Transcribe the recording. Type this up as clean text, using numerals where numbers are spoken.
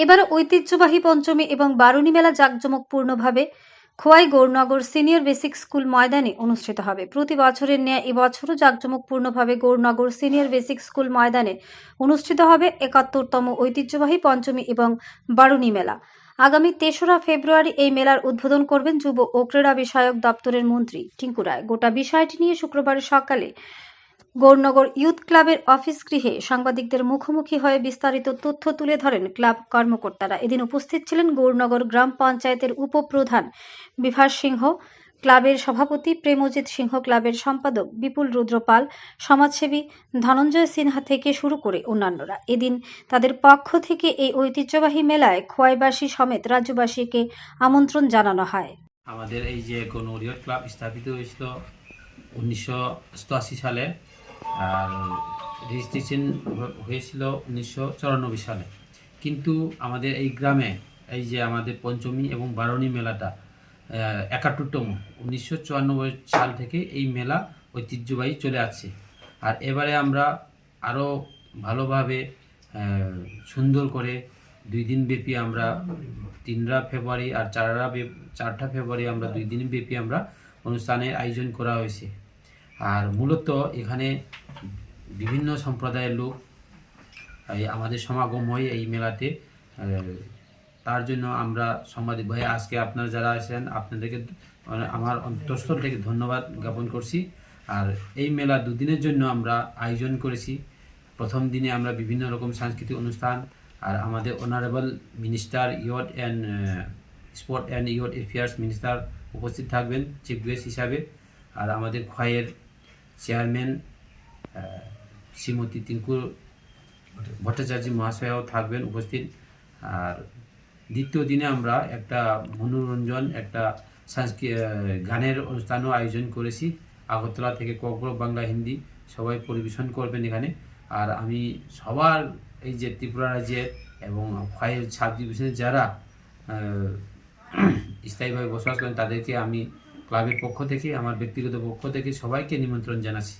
এবার ঐতিহ্যবাহী পঞ্চমী এবং বারুণী মেলা জাঁকজমকপূর্ণভাবে Khowai Gournagar senior basic school ময়দানে অনুষ্ঠিত হবে। প্রতি বছরের ন্যায় এবছরও জাঁকজমকপূর্ণভাবে গৌরনগর সিনিয়র বেসিক স্কুল ময়দানে অনুষ্ঠিত হবে ৭১তম ঐতিহ্যবাহী পঞ্চমী এবং বারুণী মেলা। আগামী ৩রা ফেব্রুয়ারি এই মেলার উদ্বোধন করবেন যুব ও ক্রীড়া বিষয়ক দপ্তরের মন্ত্রী টিঙ্কু রায়। গোটা বিষয়টি নিয়ে শুক্রবার সকালে গৌরনগর ইউথ ক্লাবের অফিস গৃহে সাংবাদিকদের মুখোমুখি হয়ে বিস্তারিত তথ্য তুলে ধরেন ক্লাব কর্মকর্তারা। এদিন উপস্থিত ছিলেন গৌরনগর গ্রাম পঞ্চায়েতের উপপ্রধান বিভাস সিংহ, ক্লাবের সভাপতি প্রেমজিৎ সিংহ, ক্লাবের সম্পাদক বিপুল রুদ্রপাল, সমাজসেবী ধনঞ্জয় সিনহা থেকে শুরু করে অন্যান্যরা। এদিন তাদের পক্ষ থেকে এই ঐতিহ্যবাহী মেলায় খোয়াইবাসী সমেত রাজ্যবাসীকে আমন্ত্রণ জানানো হয়। আমাদের এই যে গৌরনগর ইয়ুথ ক্লাব স্থাপিত হয়েছিল 1988 সালে, আর রেজিস্ট্রেশন হয়েছিল 1994 সালে। কিন্তু আমাদের এই গ্রামে এই যে আমাদের পঞ্চমী এবং বারুণী মেলাটা ৭১তম 1994 সাল থেকে এই মেলা ঐতিহ্যবাহী চলে আসছে। আর এবারে আমরা আরও ভালোভাবে সুন্দর করে 2 দিন ব্যাপী আমরা 3রা ফেব্রুয়ারি আর 4টা ফেব্রুয়ারি আমরা 2 দিন ব্যাপী আমরা অনুষ্ঠানের আয়োজন করা হয়েছে। আর মূলত এখানে বিভিন্ন সম্প্রদায়ের লোক আমাদের সমাগম হয় এই মেলাতে। তার জন্য আমরা সাংবাদিক ভাই আজকে আপনারা যারা আছেন আপনাদেরকে আমার অন্তঃস্থল থেকে ধন্যবাদ জ্ঞাপন করছি। আর এই মেলা 2 দিনের জন্য আমরা আয়োজন করেছি। প্রথম দিনে আমরা বিভিন্ন রকম সাংস্কৃতিক অনুষ্ঠান, আর আমাদের honourable minister youth and sport and youth affairs minister উপস্থিত থাকবেন চিফ গেস্ট হিসাবে। আর আমাদের খোয়াইয়ের চেয়ারম্যান শ্রীমতী টিঙ্কু ভট্টাচার্য মহাশয়াও থাকবেন উপস্থিত। আর দ্বিতীয় দিনে আমরা একটা মনোরঞ্জন, একটা গানের অনুষ্ঠানও আয়োজন করেছি। আগরতলা থেকে ককবরক বাংলা হিন্দি সবাই পরিবেশন করবেন এখানে। আর আমি সবার এই যে ত্রিপুরা রাজ্যের এবং খোয়াইয়ের সাব ডিভিশনের যারা স্থায়ীভাবে বসবাস করেন তাদেরকে আমি ক্লাবের পক্ষ থেকে, আমার ব্যক্তিগত পক্ষ থেকে সবাইকে নিমন্ত্রণ জানাচ্ছি।